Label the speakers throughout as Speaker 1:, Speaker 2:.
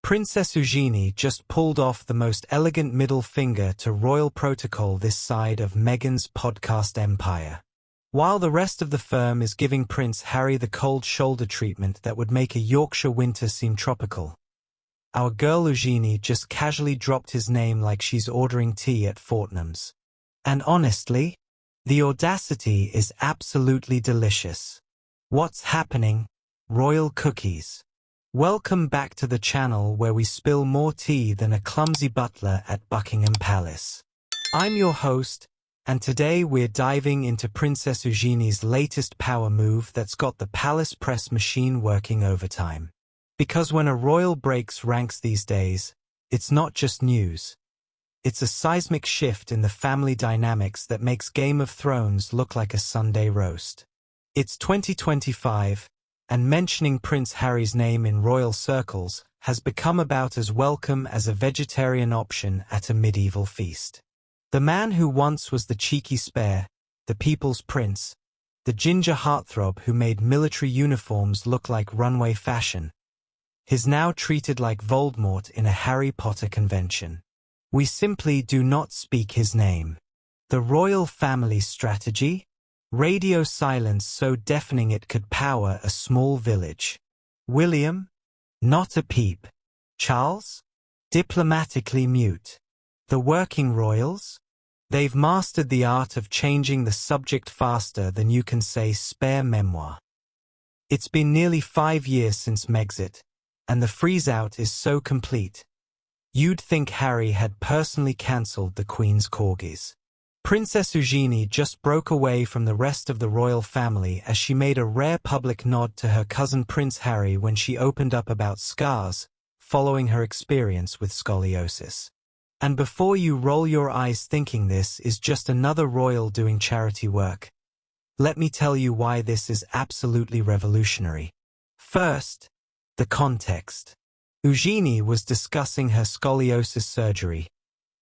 Speaker 1: Princess Eugenie just pulled off the most elegant middle finger to royal protocol this side of Meghan's podcast empire. While the rest of the firm is giving Prince Harry the cold shoulder treatment that would make a Yorkshire winter seem tropical, our girl Eugenie just casually dropped his name like she's ordering tea at Fortnum's. And honestly, the audacity is absolutely delicious. What's happening, royal cookies? Welcome back to the channel where we spill more tea than a clumsy butler at Buckingham Palace. I'm your host, and today we're diving into Princess Eugenie's latest power move that's got the palace press machine working overtime. Because when a royal breaks ranks these days, it's not just news. It's a seismic shift in the family dynamics that makes Game of Thrones look like a Sunday roast. It's 2025, and mentioning Prince Harry's name in royal circles has become about as welcome as a vegetarian option at a medieval feast. The man who once was the cheeky spare, the people's prince, the ginger heartthrob who made military uniforms look like runway fashion, is now treated like Voldemort in a Harry Potter convention. We simply do not speak his name. The royal family strategy? Radio silence so deafening it could power a small village. William? Not a peep. Charles? Diplomatically mute. The working royals? They've mastered the art of changing the subject faster than you can say spare memoir. It's been nearly 5 years since Megxit, and the freeze-out is so complete. You'd think Harry had personally cancelled the Queen's corgis. Princess Eugenie just broke away from the rest of the royal family as she made a rare public nod to her cousin Prince Harry when she opened up about scars, following her experience with scoliosis. And before you roll your eyes thinking this is just another royal doing charity work, let me tell you why this is absolutely revolutionary. First, the context. Eugenie was discussing her scoliosis surgery,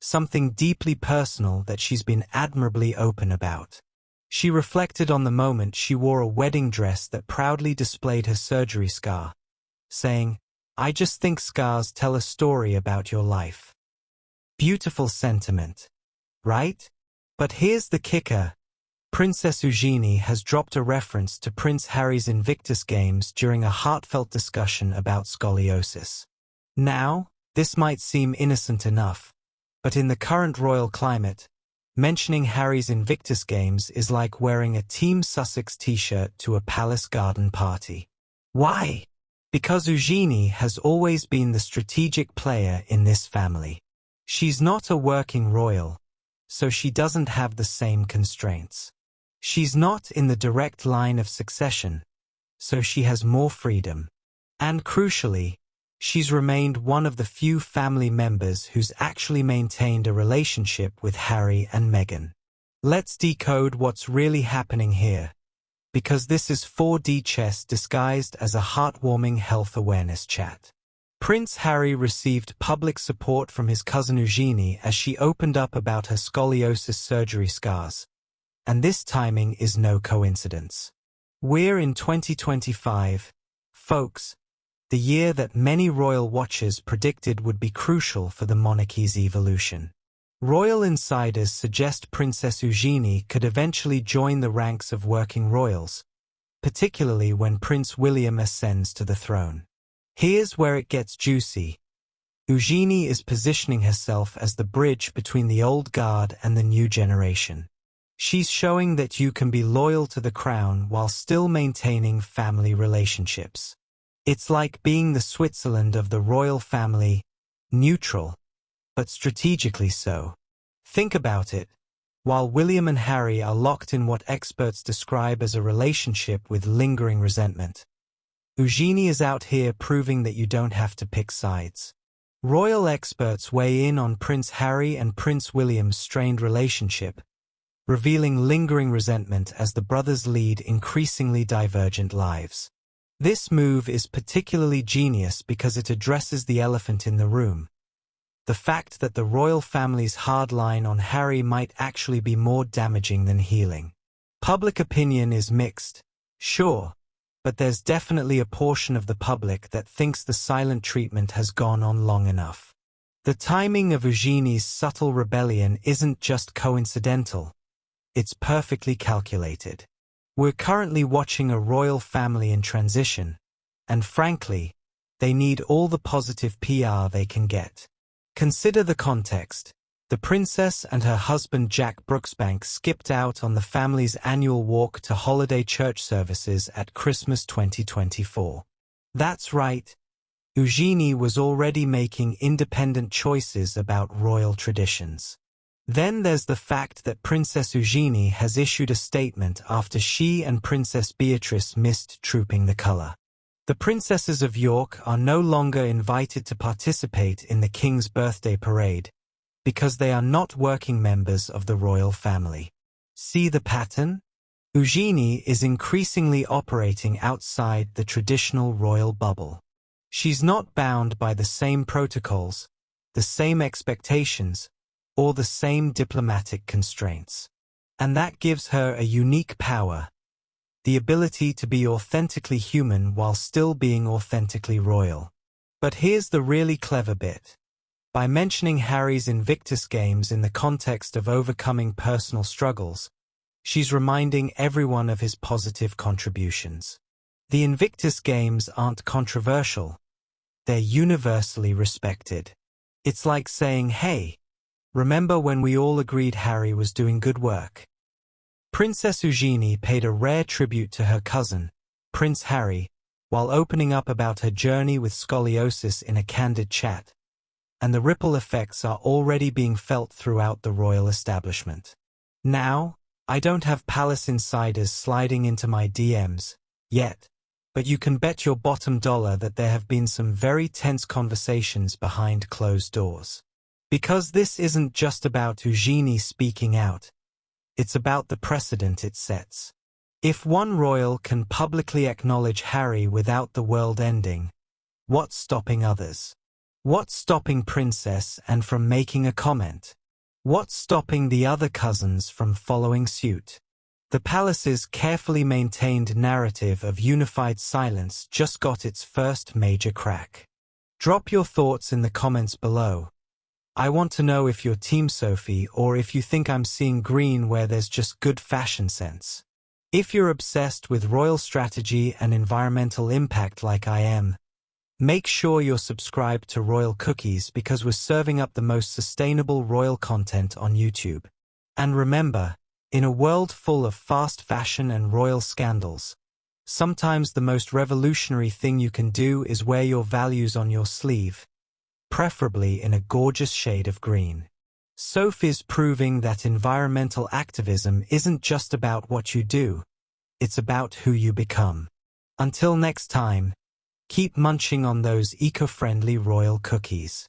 Speaker 1: something deeply personal that she's been admirably open about. She reflected on the moment she wore a wedding dress that proudly displayed her surgery scar, saying, "I just think scars tell a story about your life." Beautiful sentiment, right? But here's the kicker. Princess Eugenie has dropped a reference to Prince Harry's Invictus Games during a heartfelt discussion about scoliosis. Now, this might seem innocent enough, but in the current royal climate, mentioning Harry's Invictus Games is like wearing a Team Sussex t-shirt to a palace garden party. Why? Because Eugenie has always been the strategic player in this family. She's not a working royal, so she doesn't have the same constraints. She's not in the direct line of succession, so she has more freedom. And crucially, she's remained one of the few family members who's actually maintained a relationship with Harry and Meghan. Let's decode what's really happening here, because this is 4D chess disguised as a heartwarming health awareness chat. Prince Harry received public support from his cousin Eugenie as she opened up about her scoliosis surgery scars. And this timing is no coincidence. We're in 2025, folks, the year that many royal watchers predicted would be crucial for the monarchy's evolution. Royal insiders suggest Princess Eugenie could eventually join the ranks of working royals, particularly when Prince William ascends to the throne. Here's where it gets juicy. Eugenie is positioning herself as the bridge between the old guard and the new generation. She's showing that you can be loyal to the crown while still maintaining family relationships. It's like being the Switzerland of the royal family, neutral, but strategically so. Think about it. While William and Harry are locked in what experts describe as a relationship with lingering resentment, Eugenie is out here proving that you don't have to pick sides. Royal experts weigh in on Prince Harry and Prince William's strained relationship, revealing lingering resentment as the brothers lead increasingly divergent lives. This move is particularly genius because it addresses the elephant in the room. The fact that the royal family's hard line on Harry might actually be more damaging than healing. Public opinion is mixed, sure, but there's definitely a portion of the public that thinks the silent treatment has gone on long enough. The timing of Eugenie's subtle rebellion isn't just coincidental. It's perfectly calculated. We're currently watching a royal family in transition, and frankly, they need all the positive PR they can get. Consider the context. The princess and her husband Jack Brooksbank skipped out on the family's annual walk to holiday church services at Christmas 2024. That's right. Eugenie was already making independent choices about royal traditions. Then there's the fact that Princess Eugenie has issued a statement after she and Princess Beatrice missed Trooping the Colour. The princesses of York are no longer invited to participate in the King's birthday parade, because they are not working members of the royal family. See the pattern? Eugenie is increasingly operating outside the traditional royal bubble. She's not bound by the same protocols, the same expectations, or the same diplomatic constraints. And that gives her a unique power, the ability to be authentically human while still being authentically royal. But here's the really clever bit. By mentioning Harry's Invictus Games in the context of overcoming personal struggles, she's reminding everyone of his positive contributions. The Invictus Games aren't controversial. They're universally respected. It's like saying, hey, remember when we all agreed Harry was doing good work? Princess Eugenie paid a rare tribute to her cousin, Prince Harry, while opening up about her journey with scoliosis in a candid chat. And the ripple effects are already being felt throughout the royal establishment. Now, I don't have palace insiders sliding into my DMs, yet, but you can bet your bottom dollar that there have been some very tense conversations behind closed doors. Because this isn't just about Eugenie speaking out, it's about the precedent it sets. If one royal can publicly acknowledge Harry without the world ending, what's stopping others? What's stopping Princess Anne from making a comment? What's stopping the other cousins from following suit? The palace's carefully maintained narrative of unified silence just got its first major crack. Drop your thoughts in the comments below. I want to know if you're Team Sophie or if you think I'm seeing green where there's just good fashion sense. If you're obsessed with royal strategy and environmental impact like I am, make sure you're subscribed to Royal Cookies because we're serving up the most sustainable royal content on YouTube. And remember, in a world full of fast fashion and royal scandals, sometimes the most revolutionary thing you can do is wear your values on your sleeve, preferably in a gorgeous shade of green. Sophie's proving that environmental activism isn't just about what you do, it's about who you become. Until next time, keep munching on those eco-friendly royal cookies.